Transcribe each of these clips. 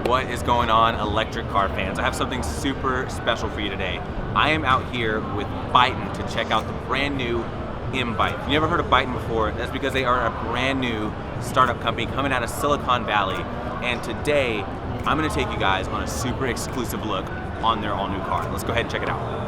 What is going on, electric car fans? I have something super special for you today. I am out here with Byton to check out the brand new M-Byte. If you never heard of Byton before, that's because they are a brand new startup company coming out of Silicon Valley. And today, I'm gonna take you guys on a super exclusive look on their all new car. Let's go ahead and check it out.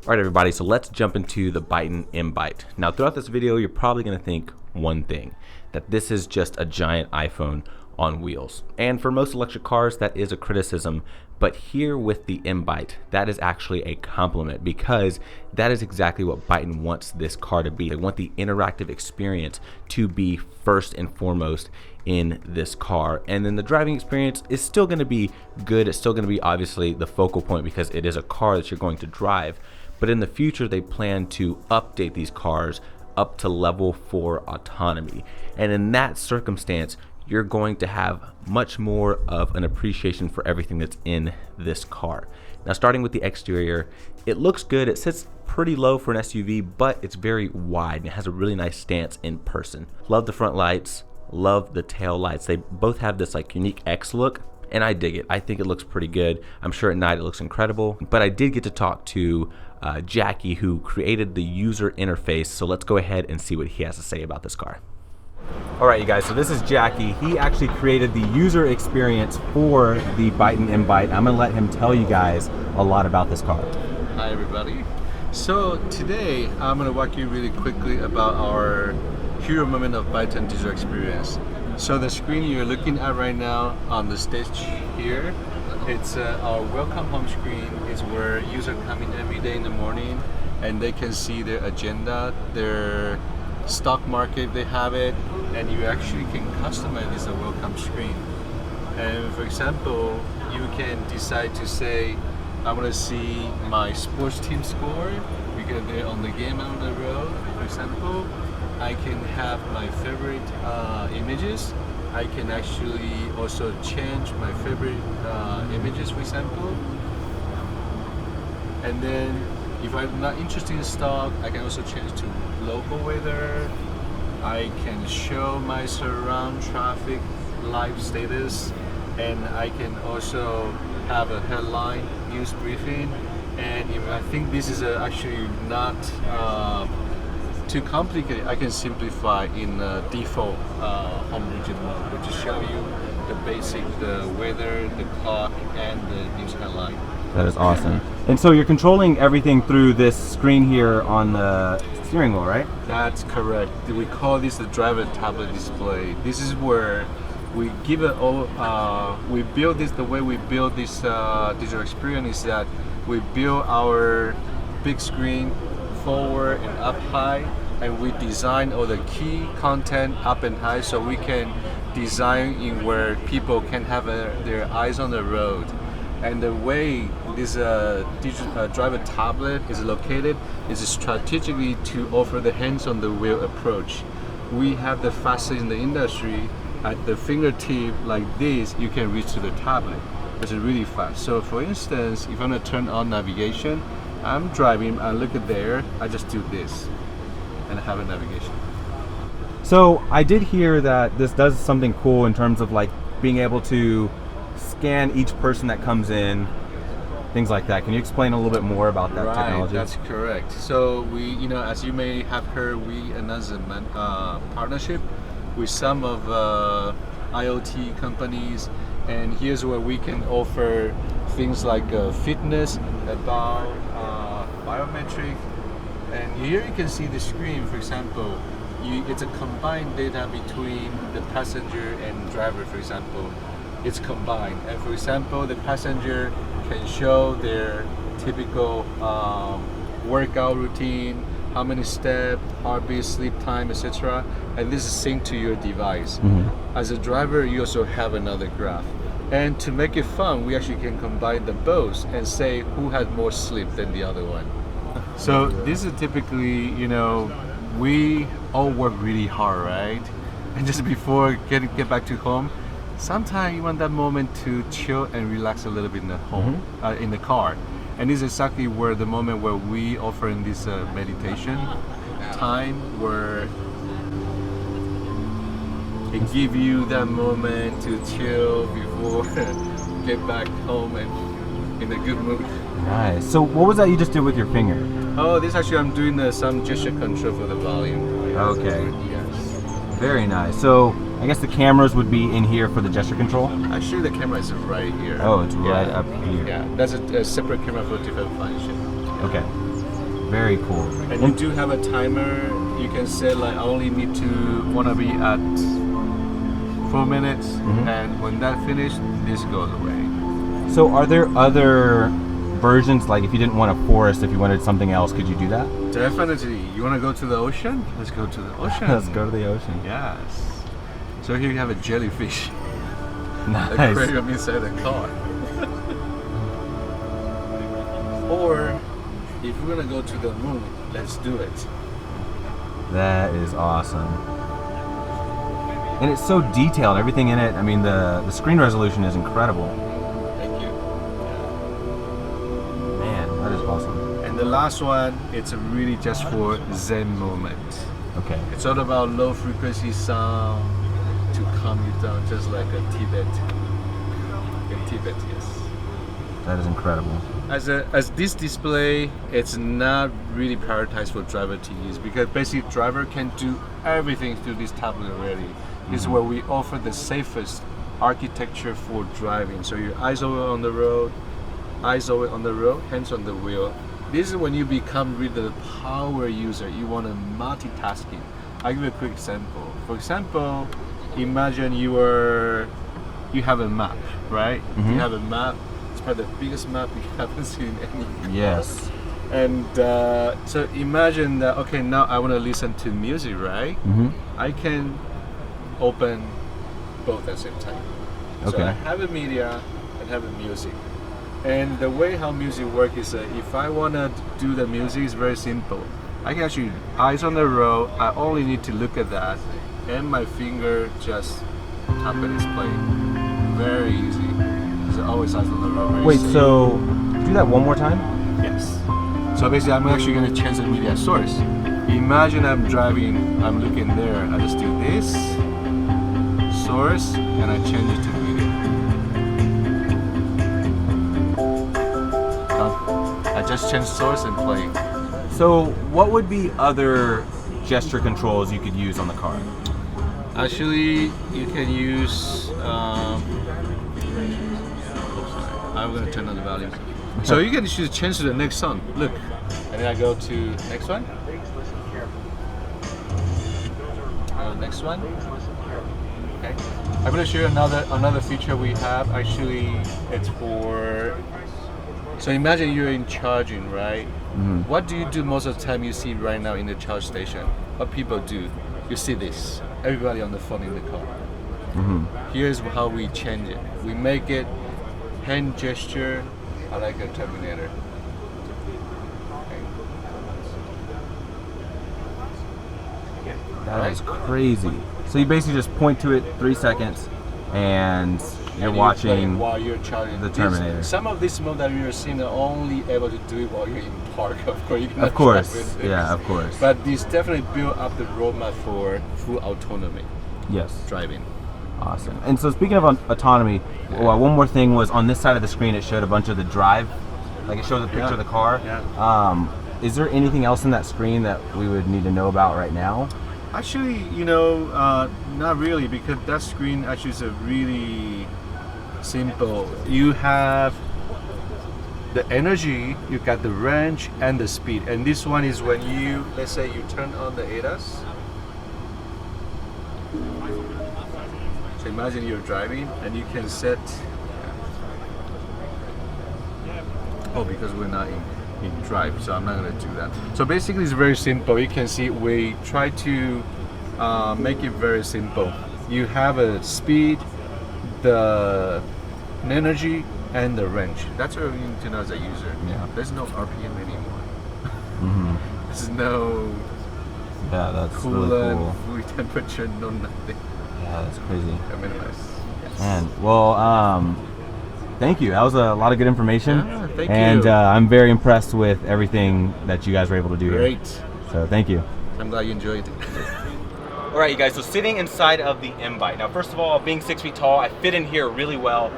All right, everybody, so let's jump into the Byton M-Byte. Now, throughout this video, you're probably gonna think one thing, that this is just a giant iPhone on wheels. And for most electric cars, that is a criticism, but here with the M-Byte, that is actually a compliment because that is exactly what Byton wants this car to be. They want the interactive experience to be first and foremost in this car. And then the driving experience is still gonna be good. It's still gonna be obviously the focal point because it is a car that you're going to drive. But in the future, they plan to update these cars up to level 4 autonomy. And in that circumstance, you're going to have much more of an appreciation for everything that's in this car. Now, starting with the exterior, it looks good. It sits pretty low for an SUV, but it's very wide and it has a really nice stance in person. Love the front lights, love the tail lights. They both have this like unique X look, and I dig it. I think it looks pretty good. I'm sure at night it looks incredible, but I did get to talk to Jackie, who created the user interface. So let's go ahead and see what he has to say about this car. All right, you guys, so this is Jackie. He actually created the user experience for the Byton M-Byte. I'm gonna let him tell you guys a lot about this car. Hi, everybody. So today, I'm gonna walk you really quickly about our hero moment of Byton user experience. So the screen you're looking at right now on the stage here, it's our welcome home screen. It's where users come in every day in the morning and they can see their agenda, their stock market, they have it, and you actually can customize this welcome screen. And for example, you can decide to say, I want to see my sports team score because they're on the game on the road. For example, I can have my favorite images. I can actually also change my favorite images, for example. And then if I'm not interested in stock, I can also change to local weather. I can show my surround traffic live status, and I can also have a headline news briefing. And if I think this is actually not too complicated, I can simplify in default home region mode, which will show you the basic, the weather, the clock, and the news headline. That is awesome. And so you're controlling everything through this screen here on the steering wheel, right? That's correct. We call this the driver tablet display. This is where we give it all, we build this, the way we build this digital experience is that we build our big screen forward and up high, and we design all the key content up and high so we can design in where people can have their eyes on the road. And the way this digital driver tablet is located is strategically to offer the hands on the wheel approach. We have the fastest in the industry. At the fingertip like this, you can reach to the tablet. It's really fast. So for instance, if I'm gonna turn on navigation, I'm driving, I look at there, I just do this and have a navigation. So I did hear that this does something cool in terms of like being able to scan each person that comes in, things like that. Can you explain a little bit more about that technology? That's correct. So we, as you may have heard, we announced a partnership with some of IoT companies, and here's where we can offer things like fitness, about biometric, and here you can see the screen. For example, it's a combined data between the passenger and driver. For example, it's combined, and for example, the passenger can show their typical workout routine, how many steps, heartbeat, sleep time, etc. And this is synced to your device. Mm-hmm. As a driver, you also have another graph. And to make it fun, we actually can combine the both and say who had more sleep than the other one. So this is typically, we all work really hard, right? And just before get back to home, sometimes you want that moment to chill and relax a little bit in the home, in the car. And this is exactly where the moment where we offer in this meditation time, where it give you that moment to chill before get back home and in a good mood. Nice. So what was that you just did with your finger? Oh, this actually I'm doing some gesture control for the volume. Okay. Yes. Very nice. So I guess the cameras would be in here for the gesture control? Actually, the camera is right here. Oh, it's right up here. Yeah, that's a separate camera for different function. Okay. Very cool. And you do have a timer. You can say like I only need to wanna be at 4 minutes, and when that finished, this goes away. So are there other versions, like if you didn't want a Forrest, if you wanted something else, could you do that? Definitely. You wanna go to the ocean? Let's go to the ocean. Let's go to the ocean. Yes. So here you have a jellyfish. Nice. Aquarium inside the car. Or if we're gonna go to the moon, let's do it. That is awesome. And it's so detailed, everything in it. I mean, the screen resolution is incredible. Thank you. Man, that is awesome. And the last one, it's really just for Zen moment. Okay. It's all about low frequency sound to calm you down, just like a Tibet. In Tibet, yes. That is incredible. As this display, it's not really prioritized for driver to use, because basically driver can do everything through this tablet already. This is where we offer the safest architecture for driving. So your eyes always on the road, hands on the wheel. This is when you become really the power user. You want to multitasking. I'll give you a quick example. For example, imagine you have a map, right? You have a map. It's probably the biggest map you haven't seen any. Yes. And so imagine that, okay, now I want to listen to music, right? I can open both at the same time. So Okay. I have a media and have a music. And the way how music works is that if I want to do the music, it's very simple. I can actually, eyes on the road, I only need to look at that, and my finger just tap and it's playing. Very easy. It's always eyes on the road. Very Wait, safe. so do that one more time? Yes. So basically, I'm actually going to change the media source. Imagine I'm driving, I'm looking there, I just do this, source, and I change it to media. Done. I just changed source and play. So what would be other gesture controls you could use on the car? Actually, you can use. I'm going to turn on the volume. So you can choose change to the next song. Look, and then I go to next one. Next one. Okay. I'm going to show you another feature we have. Actually, it's for. So imagine you're in charging, right? What do you do most of the time you see right now in the charge station? What people do? You see this. Everybody on the phone in the car. Here's how we change it. We make it hand gesture. I like a Terminator. That is crazy. So you basically just point to it 3 seconds, and you're watching while you're charging the Terminator. Some of these modes that you're seeing are only able to do it while you're in park. Of course, you cannot Of course, drive with this. yeah, of course. But these definitely build up the roadmap for full autonomy Yes. driving. Awesome. And so speaking of autonomy, one more thing was on this side of the screen it showed a bunch of the drive, like it shows a picture of the car. Yeah. Is there anything else in that screen that we would need to know about right now? Actually, not really, because that screen actually is a really simple. You have the energy, you got the range and the speed. And this one is when you, let's say you turn on the ADAS. So imagine you're driving and you can set, because we're not in drive, so I'm not going to do that. So basically it's very simple. You can see we try to make it very simple. You have a speed, the energy, and the range. That's what you need to know as a user. Yeah. There's no RPM anymore. no Yeah, that's coolant, really cool. fluid temperature, no nothing. Yeah, that's crazy. Very nice. Yes. Man, well, thank you. That was a lot of good information. Yeah, thank and you. I'm very impressed with everything that you guys were able to do here. Great. So thank you. I'm glad you enjoyed it. All right, you guys, so sitting inside of the M-Byte. Now, first of all, being 6 feet tall, I fit in here really well.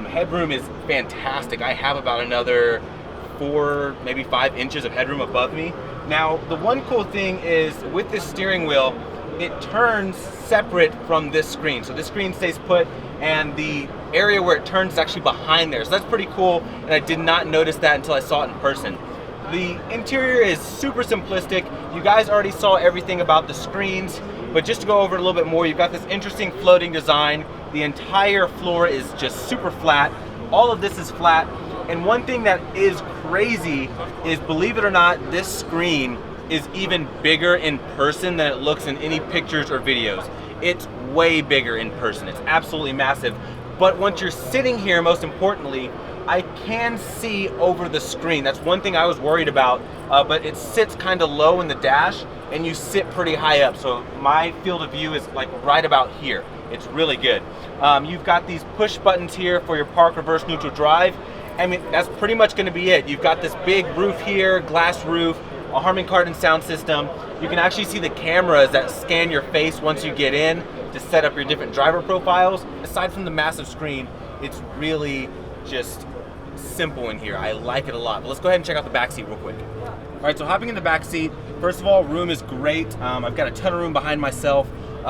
Headroom is fantastic. I have about another 4, maybe 5 inches of headroom above me. Now, the one cool thing is with this steering wheel, it turns separate from this screen. So this screen stays put, and the area where it turns is actually behind there. So that's pretty cool, and I did not notice that until I saw it in person. The interior is super simplistic. You guys already saw everything about the screens, but just to go over it a little bit more, you've got this interesting floating design. The entire floor is just super flat. All of this is flat. And one thing that is crazy is, believe it or not, this screen is even bigger in person than it looks in any pictures or videos. It's way bigger in person. It's absolutely massive. But once you're sitting here, most importantly, I can see over the screen. That's one thing I was worried about, but it sits kind of low in the dash and you sit pretty high up. So my field of view is like right about here. It's really good. You've got these push buttons here for your park, reverse, neutral, drive. I mean, that's pretty much gonna be it. You've got this big roof here, glass roof, a Harman Kardon sound system. You can actually see the cameras that scan your face once you get in to set up your different driver profiles. Aside from the massive screen, it's really just simple in here. I like it a lot. But let's go ahead and check out the back seat real quick. All right, so hopping in the back seat, first of all, room is great. I've got a ton of room behind myself.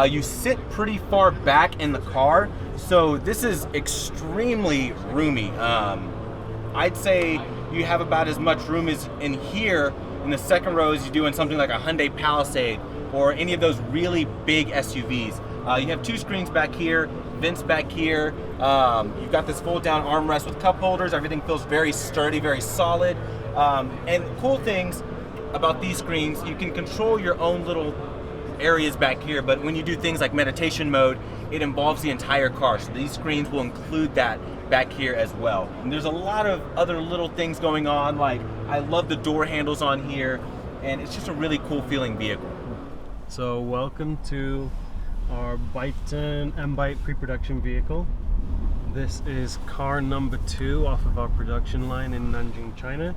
You sit pretty far back in the car, so this is extremely roomy. I'd say you have about as much room as in here in the second row as you do in something like a Hyundai Palisade or any of those really big SUVs. You have 2 screens back here, vents back here. You've got this fold down armrest with cup holders. Everything feels very sturdy, very solid. And cool things about these screens, you can control your own little areas back here, but when you do things like meditation mode, it involves the entire car. So these screens will include that back here as well. And there's a lot of other little things going on, like I love the door handles on here, and it's just a really cool feeling vehicle. So welcome to our Byton M-Byte pre-production vehicle. This is car number 2 off of our production line in Nanjing, China.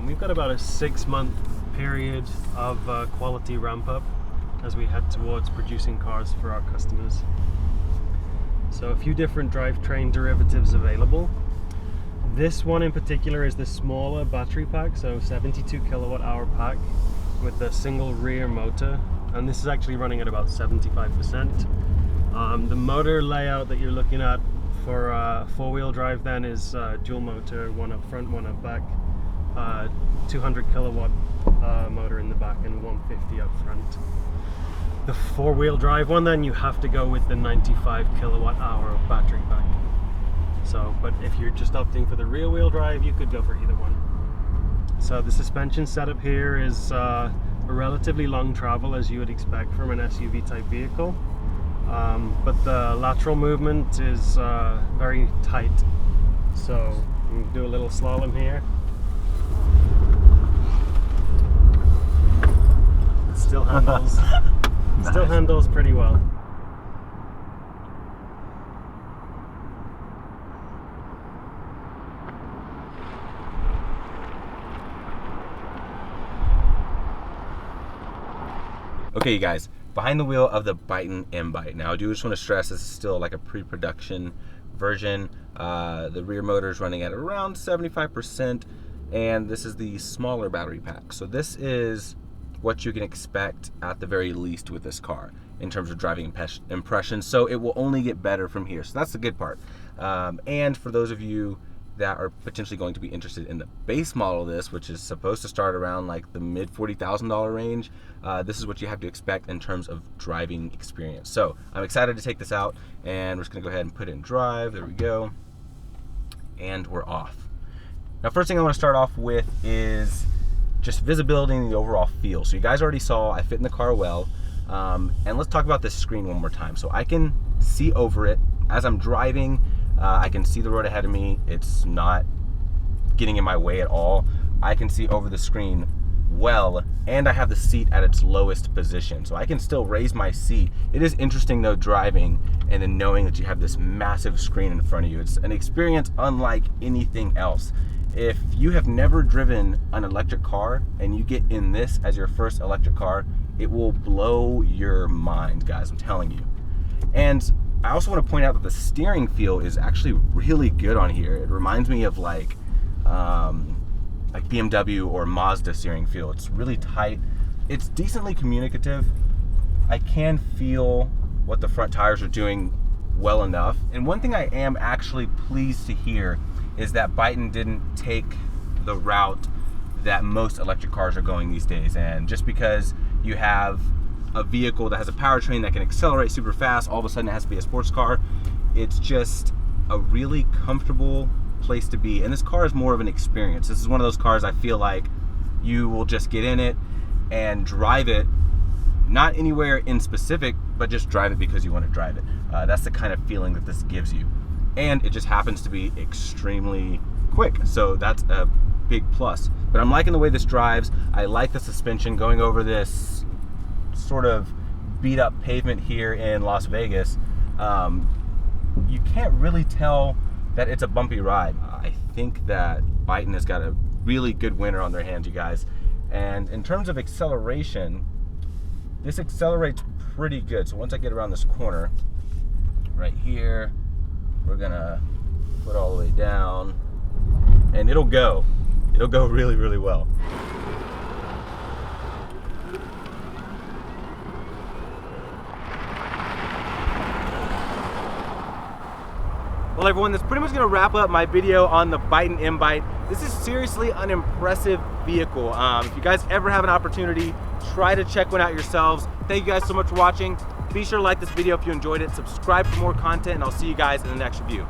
We've got about a 6-month period of quality ramp up as we head towards producing cars for our customers. So a few different drivetrain derivatives available. This one in particular is the smaller battery pack, so 72 kilowatt hour pack with a single rear motor, and this is actually running at about 75%. The motor layout that you're looking at for 4-wheel drive then is dual motor, one up front, one up back, 200 kilowatt motor in the back and 150 up front. The 4-wheel drive one, then you have to go with the 95 kilowatt hour battery pack. So, but if you're just opting for the rear wheel drive, you could go for either one. So the suspension setup here is a relatively long travel, as you would expect from an SUV type vehicle. But the lateral movement is very tight. So we can do a little slalom here. It still handles. Nice. Still handles pretty well. Okay, you guys, behind the wheel of the Byton M-Byte. Now, I do just want to stress this is still like a pre-production version. The rear motor is running at around 75%, and this is the smaller battery pack. So this is what you can expect at the very least with this car in terms of driving impressions. So it will only get better from here. So that's the good part. And for those of you that are potentially going to be interested in the base model of this, which is supposed to start around like the mid $40,000 range, this is what you have to expect in terms of driving experience. So I'm excited to take this out, and we're just gonna go ahead and put it in drive. There we go. And we're off. Now, first thing I want to start off with is just visibility and the overall feel. So you guys already saw I fit in the car well, and let's talk about this screen one more time. So I can see over it as I'm driving. I can see the road ahead of me. It's not getting in my way at all. I can see over the screen well, and I have the seat at its lowest position, so I can still raise my seat. It is interesting though, driving and then knowing that you have this massive screen in front of you. It's an experience unlike anything else. If you have never driven an electric car and you get in this as your first electric car, it will blow your mind, guys, I'm telling you. And I also want to point out that the steering feel is actually really good on here. It reminds me of like BMW or Mazda steering feel. It's really tight. It's decently communicative. I can feel what the front tires are doing well enough. And one thing I am actually pleased to hear is that Byton didn't take the route that most electric cars are going these days. And just because you have a vehicle that has a powertrain that can accelerate super fast, all of a sudden it has to be a sports car. It's just a really comfortable place to be. And this car is more of an experience. This is one of those cars I feel like you will just get in it and drive it, not anywhere in specific, but just drive it because you want to drive it. That's the kind of feeling that this gives you. And it just happens to be extremely quick, so that's a big plus. But I'm liking the way this drives. I like the suspension going over this sort of beat up pavement here in Las Vegas. You can't really tell that it's a bumpy ride. I think that Byton has got a really good winner on their hands, you guys. And in terms of acceleration, this accelerates pretty good. So once I get around this corner, right here, we're gonna put all the way down, and it'll go really, really well. Well, everyone, that's pretty much going to wrap up my video on the Byton M-Byte. This is seriously an impressive vehicle. If you guys ever have an opportunity, try to check one out yourselves. Thank you guys so much for watching. Be sure to like this video if you enjoyed it, subscribe for more content, and I'll see you guys in the next review.